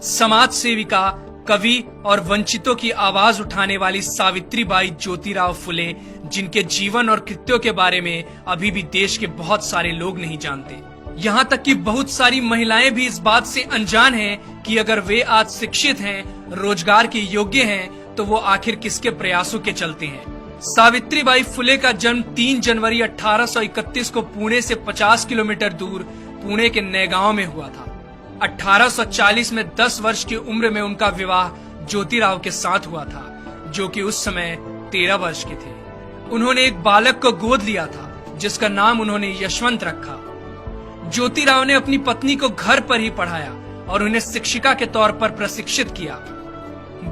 समाज सेविका, कवि और वंचितों की आवाज उठाने वाली सावित्रीबाई ज्योतिराव फुले, जिनके जीवन और कृत्यों के बारे में अभी भी देश के बहुत सारे लोग नहीं जानते। यहाँ तक कि बहुत सारी महिलाएं भी इस बात से अनजान हैं कि अगर वे आज शिक्षित हैं, रोजगार के योग्य हैं, तो वो आखिर किसके प्रयासों के चलते हैं। सावित्रीबाई फुले का जन्म 3 जनवरी 1831 को पुणे से 50 किलोमीटर दूर पुणे के नैगांव में हुआ था। 1840 में 10 वर्ष की उम्र में उनका विवाह ज्योतिराव के साथ हुआ था, जो कि उस समय 13 वर्ष के थे। उन्होंने एक बालक को गोद लिया था, जिसका नाम उन्होंने यशवंत रखा। ज्योतिराव ने अपनी पत्नी को घर पर ही पढ़ाया और उन्हें शिक्षिका के तौर पर प्रशिक्षित किया।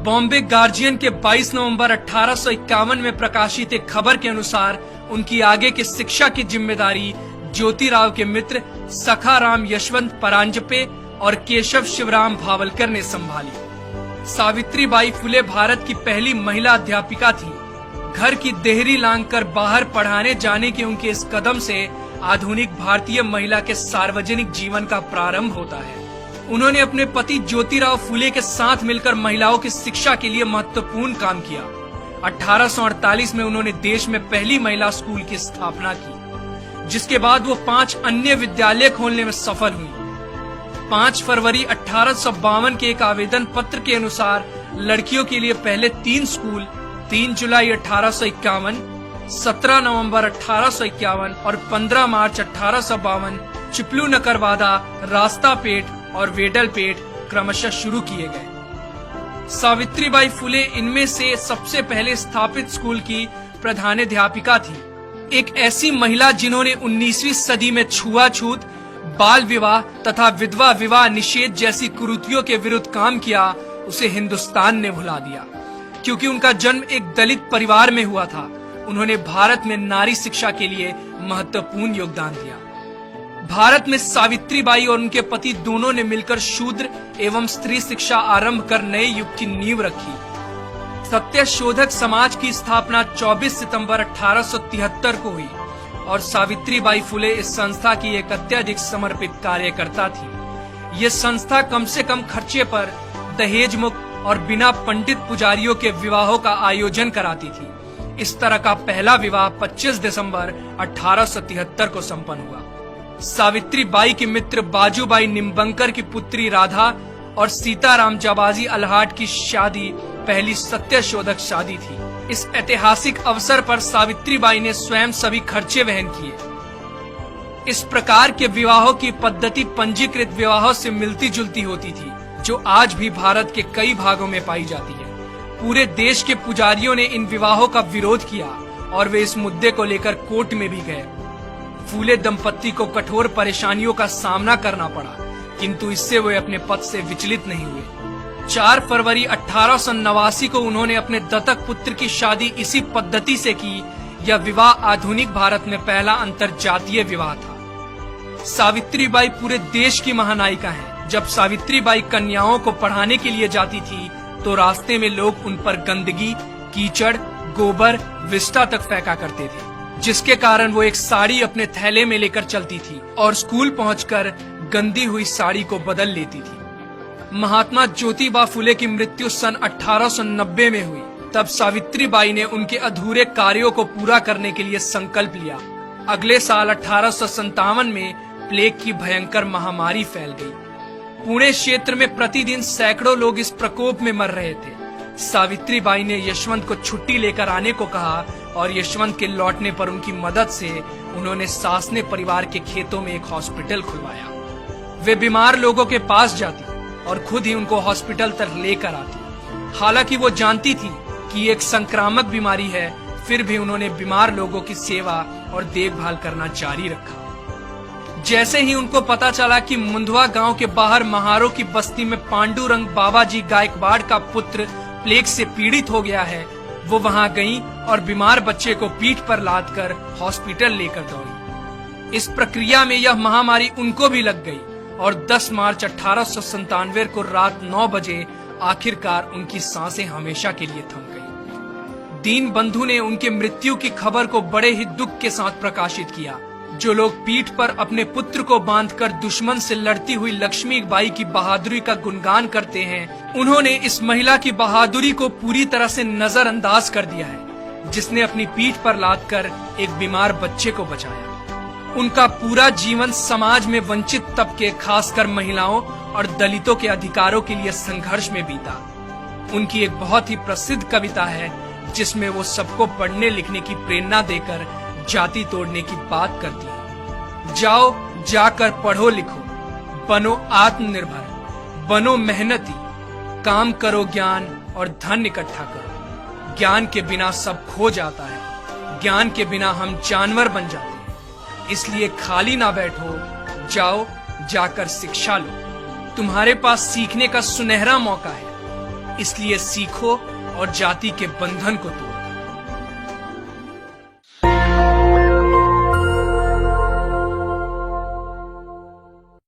बॉम्बे गार्जियन के 22 नवंबर 1851 में प्रकाशित एक खबर के अनुसार उनकी आगे की शिक्षा की जिम्मेदारी ज्योतिराव के मित्र सखाराम यशवंत परांजपे और केशव शिवराम भावलकर ने संभाली। सावित्रीबाई फुले भारत की पहली महिला अध्यापिका थी। घर की देहरी लांघकर बाहर पढ़ाने जाने के उनके इस कदम से आधुनिक भारतीय महिला के सार्वजनिक जीवन का प्रारंभ होता है। उन्होंने अपने पति ज्योतिराव फुले के साथ मिलकर महिलाओं की शिक्षा के लिए महत्वपूर्ण काम किया। 1848 में उन्होंने देश में पहली महिला स्कूल की स्थापना की, जिसके बाद वो 5 अन्य विद्यालय खोलने में सफल हुई। 5 फरवरी 1852 के एक आवेदन पत्र के अनुसार लड़कियों के लिए पहले 3 स्कूल 3 जुलाई 1851, 17 नवंबर 1851 और 15 मार्च 1852 चिपलू नकरवादा, रास्तापेट और वेडलपेट क्रमशः शुरू किए गए। सावित्रीबाई फुले इनमें से सबसे पहले स्थापित स्कूल की प्रधानाध्यापिका थी। एक ऐसी महिला जिन्होंने 19वीं सदी में छुआछूत, बाल विवाह तथा विधवा विवाह निषेध जैसी कुरीतियों के विरुद्ध काम किया, उसे हिंदुस्तान ने भुला दिया। क्योंकि उनका जन्म एक दलित परिवार में हुआ था, उन्होंने भारत में नारी शिक्षा के लिए महत्वपूर्ण योगदान दिया। भारत में सावित्रीबाई और उनके पति दोनों ने मिलकर शूद्र एवं स्त्री शिक्षा आरंभ कर नए युग की नींव रखी। सत्यशोधक समाज की स्थापना 24 सितंबर 1873 को हुई और सावित्रीबाई फुले इस संस्था की एक अत्यधिक समर्पित कार्यकर्ता थी। ये संस्था कम से कम खर्चे पर दहेज मुक्त और बिना पंडित पुजारियों के विवाहों का आयोजन कराती थी। इस तरह का पहला विवाह 25 दिसंबर 1873 को संपन्न हुआ। सावित्रीबाई के मित्र बाजूबाई निम्बंकर की पुत्री राधा और सीताराम जाबाजी अल्हाट की शादी पहली सत्यशोधक शादी थी। इस ऐतिहासिक अवसर पर सावित्रीबाई ने स्वयं सभी खर्चे वहन किए। इस प्रकार के विवाहों की पद्धति पंजीकृत विवाहों से मिलती जुलती होती थी, जो आज भी भारत के कई भागों में पाई जाती है। पूरे देश के पुजारियों ने इन विवाहों का विरोध किया और वे इस मुद्दे को लेकर कोर्ट में भी गए। फूले दंपत्ति को कठोर परेशानियों का सामना करना पड़ा, किंतु इससे वे अपने पद से विचलित नहीं हुए। 4 फरवरी 1889 को उन्होंने अपने दत्तक पुत्र की शादी इसी पद्धति से की। यह विवाह आधुनिक भारत में पहला अंतरजातीय विवाह था। सावित्रीबाई पूरे देश की महानायिका हैं। जब सावित्रीबाई कन्याओं को पढ़ाने के लिए जाती थी, तो रास्ते में लोग उन पर गंदगी, कीचड़, गोबर, विष्ठा तक फेंका करते थे, जिसके कारण वो एक साड़ी अपने थैले में लेकर चलती थी और स्कूल पहुंचकर गंदी हुई साड़ी को बदल लेती थी। महात्मा ज्योतिबा फुले की मृत्यु सन 1890 में हुई। तब सावित्रीबाई ने उनके अधूरे कार्यों को पूरा करने के लिए संकल्प लिया। अगले साल 1857 में प्लेग की भयंकर महामारी फैल गई। पुणे क्षेत्र में प्रतिदिन सैकड़ों लोग इस प्रकोप में मर रहे थे। सावित्रीबाई ने यशवंत को छुट्टी लेकर आने को कहा और यशवंत के लौटने पर उनकी मदद से उन्होंने सासने परिवार के खेतों में एक हॉस्पिटल खुलवाया। वे बीमार लोगों के पास जाती और खुद ही उनको हॉस्पिटल तक लेकर आती। हालांकि वो जानती थी कि एक संक्रामक बीमारी है, फिर भी उन्होंने बीमार लोगों की सेवा और देखभाल करना जारी रखा। जैसे ही उनको पता चला कि मुंदवा गांव के बाहर महारों की बस्ती में पांडुरंग बाबाजी गायकवाड़ का पुत्र प्लेग से पीड़ित हो गया है, वो वहां गईं और बीमार बच्चे को पीठ पर लादकर हॉस्पिटल लेकर दौड़ी। इस प्रक्रिया में यह महामारी उनको भी लग गई और 10 मार्च 1897 को रात 9 बजे आखिरकार उनकी सांसें हमेशा के लिए थम गईं। दीन बंधु ने उनके मृत्यु की खबर को बड़े ही दुख के साथ प्रकाशित किया जो लोग पीठ पर अपने पुत्र को बांधकर दुश्मन से लड़ती हुई लक्ष्मीबाई की बहादुरी का गुणगान करते हैं, उन्होंने इस महिला की बहादुरी को पूरी तरह से नजरअंदाज कर दिया है, जिसने अपनी पीठ पर लादकर एक बीमार बच्चे को बचाया। उनका पूरा जीवन समाज में वंचित तबके, खासकर महिलाओं और दलितों के अधिकारों के लिए संघर्ष में बीता। उनकी एक बहुत ही प्रसिद्ध कविता है जिसमें वो सबको पढ़ने लिखने की प्रेरणा देकर जाति तोड़ने की बात करती है। जाओ, जाकर पढ़ो लिखो, बनो आत्मनिर्भर, बनो मेहनती, काम करो ज्ञान और धन इकट्ठा करो। ज्ञान के बिना सब खो जाता है, ज्ञान के बिना हम जानवर बन जाते हैं। इसलिए खाली ना बैठो, जाओ, जाकर शिक्षा लो। तुम्हारे पास सीखने का सुनहरा मौका है, इसलिए सीखो और जाति के बंधन को तोड़ो।